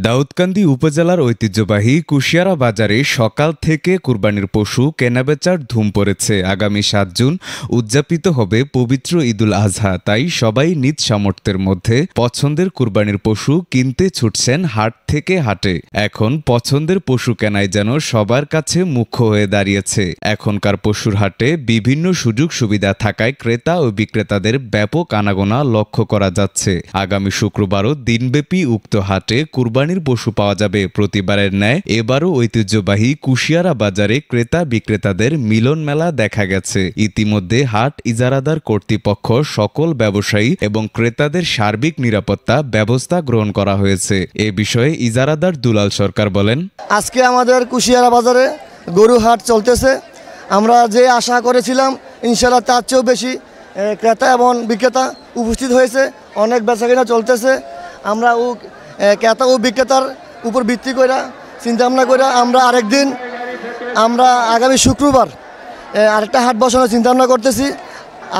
দাউদকান্দি উপজেলার ঐতিহ্যবাহী কুশিয়ারা বাজারে সকাল থেকে কুরবানির পশু কেনাবেচার ধুম পড়েছে। আগামী ৭ জুন উদযাপিত হবে পবিত্র ঈদুল আজহা, তাই সবাই নিজ সামর্থ্যের মধ্যে পছন্দের কুরবানির পশু কিনতে ছুটছেন হাট থেকে হাটে। এখন পছন্দের পশু কেনাই যেন সবার কাছে মুখ্য হয়ে দাঁড়িয়েছে। এখনকার পশুর হাটে বিভিন্ন সুযোগ সুবিধা থাকায় ক্রেতা ও বিক্রেতাদের ব্যাপক আনাগোনা লক্ষ্য করা যাচ্ছে। আগামী শুক্রবারও দিনব্যাপী উক্ত হাটে কুরবানির পশু পাওয়া যাবে। প্রতিবারের ন্যায় এবারও ঐতিহ্যবাহী কুশিয়ারা বাজারে ক্রেতা বিক্রেতাদের মিলন মেলা দেখা গেছে। ইতিমধ্যে হাট ইজারাদার কর্তৃপক্ষ সকল ব্যবসায়ী এবং ক্রেতাদের সার্বিক নিরাপত্তা ব্যবস্থা গ্রহণ করা হয়েছে। এ বিষয়ে ইজারাদার দুলাল সরকার বলেন, আজকে আমাদের কুশিয়ারা বাজারে গরু হাট চলতেছে। আমরা যে আশা করেছিলাম ইনশাআল্লাহ তার চেয়েও বেশি ক্রেতা এবং বিক্রেতা উপস্থিত হয়েছে। অনেক বেচাকেনা চলতেছে। আমরা ক্রেতা ও বিক্রেতার উপর ভিত্তি করে চিন্তাভাবনা করে আমরা আমরা আগামী শুক্রবার আরেকটা হাট বসানোর চিন্তাভাবনা করতেছি।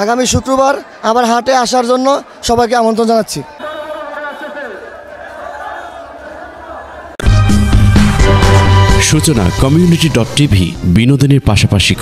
আগামী শুক্রবার আবার হাটে আসার জন্য সবাইকে আমন্ত্রণ জানাচ্ছি। সূচনা community.tv বিনোদনের পাশাপাশি